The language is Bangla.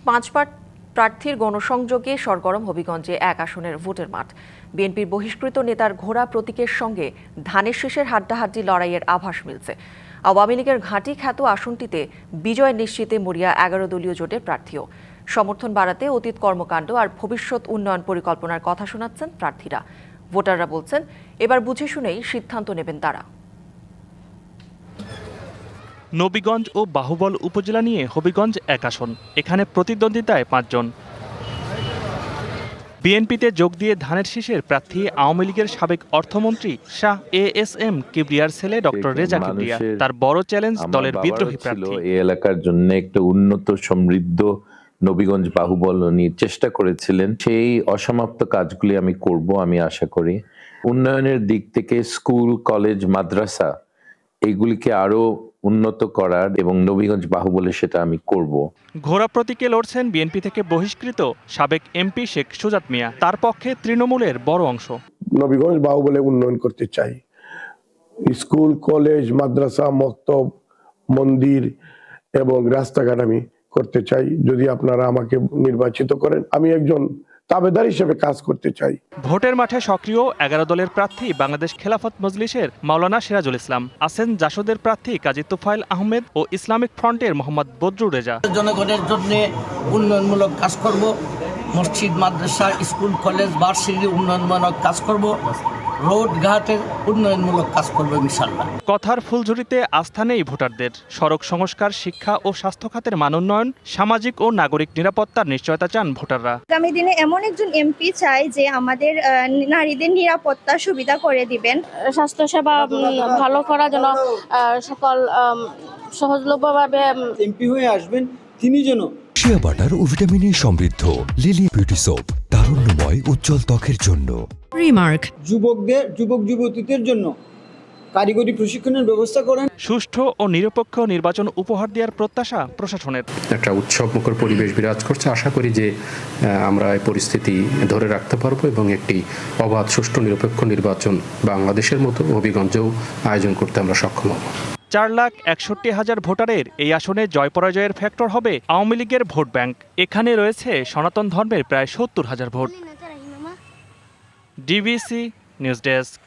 5 প্রার্থীর গণসংযোগে সরগরম হবিগঞ্জে 1 আসনের ভোটের মাঠ। বিএনপির বহিষ্কৃত নেতার ঘোড়া প্রতীকের সঙ্গে ধানের শীষের হাড্ডাহাড্ডি লড়াইয়ের আভাস মিলছে। আওয়ামী লীগের ঘাঁটি খ্যাত আসনটিতে বিজয় নিশ্চিতে মরিয়া 11 দলীয় জোটের প্রার্থীও। সমর্থন বাড়াতে অতীত কর্মকাণ্ড আর ভবিষ্যৎ উন্নয়ন পরিকল্পনার কথা শোনাচ্ছেন প্রার্থীরা। ভোটাররা বলছেন, এবার বুঝে শুনেই সিদ্ধান্ত নেবেন তারা। নবীগঞ্জ ও বাহুবল উপজেলা নিয়ে হবিগঞ্জ 1 আসন। এখানে প্রতিদ্বন্দ্বিতায় 5 জন। বিএনপিতে যোগ দিয়ে ধানের শীষের প্রার্থী আওয়ামী লীগের সাবেক অর্থমন্ত্রী শাহ এএসএম কিবরিয়ার ছেলে ডক্টর রেজা কিবরিয়া। তার বড় চ্যালেঞ্জ দলের বিদ্রোহী প্রার্থী। এই এলাকার জন্য একটা উন্নত সমৃদ্ধ নবীগঞ্জ বাহুবল নিয়ে চেষ্টা করেছিলেন। সেই অসমাপ্ত কাজগুলি আমি করব, আমি আশা করি। উন্নয়নের দিক থেকে স্কুল, কলেজ, মাদ্রাসা এইগুলিকে আরো উন্নত করার এবং নবীগঞ্জ বাহুবলে সেটা আমি করব। ঘোড়া প্রতীকে লড়ছেন বিএনপি থেকে বহিষ্কৃত সাবেক এমপি শেখ সুজাত মিয়া। তার পক্ষে তৃণমূলের বড় অংশ। নবীগঞ্জ বাহুবলে উন্নয়ন করতে চাই। স্কুল, কলেজ, মাদ্রাসা, মক্তব, মন্দির এবং রাস্তাঘাট আমি করতে চাই। যদি আপনারা আমাকে নির্বাচিত করেন, আমি একজন তাবেদার হিসেবে কাজ করতে চাই। ভোটের মাঠে সক্রিয় 11 দলের প্রার্থী বাংলাদেশ খেলাফত মজলিসের মাওলানা সিরাজুল ইসলাম, আছেন জাসদের প্রার্থী কাজী তোফায়েল আহমেদ ও ইসলামিক ফ্রন্টের মোহাম্মদ বদরুর রেজা। জনগণের জন্য উন্নয়নমূলক কাজ করব, মসজিদ, মাদ্রাসা, স্কুল, কলেজ, ভার্সিটি উন্নয়নমূলক কাজ করব, রোড ঘাটের উন্নয়নমূলক কাজ করব ইনশাআল্লাহ। কথার ফুলঝুরিতে আস্থা নেই ভোটারদের। সড়ক সংস্কার, শিক্ষা ও স্বাস্থ্য খাতের মান উন্নয়ন, সামাজিক ও নাগরিক নিরাপত্তার নিশ্চয়তা চান ভোটাররা। আগামী দিনে এমন একজন এমপি চাই যে আমাদের নারীদের নিরাপত্তা সুবিধা করে দিবেন। স্বাস্থ্যসেবা ভালো করার জন্য সকল সহজলভ্যভাবে এমপি হয়ে আসবেন তিনি যেন শিয়া বাটার ও ভিটামিনে সমৃদ্ধ লিলি বিউটি সোপ, তারুণ্যময় উজ্জ্বল ত্বকের জন্য। রিমার্ক যুবক যুবতীদের জন্য কারিগরি প্রশিক্ষণের ব্যবস্থা করেন। সুষ্ঠু ও নিরপেক্ষ নির্বাচন উপহার দেওয়ার প্রত্যাশা প্রশাসনের। একটা উৎসবমুখর পরিবেশ বিরাজ করছে। আশা করি যে আমরা এই পরিস্থিতি ধরে রাখতে পারবো এবং একটি অবাধ, সুষ্ঠু, নিরপেক্ষ নির্বাচন বাংলাদেশের মতো হবিগঞ্জেও আয়োজন করতে আমরা সক্ষম হব। 4,61,000 ভোটারের এই আসনে জয় পরাজয়ের ফ্যাক্টর হবে আওয়ামী লীগের ভোট ব্যাংক। এখানে রয়েছে সনাতন ধর্মের প্রায় 70,000 ভোট। DBC news desk.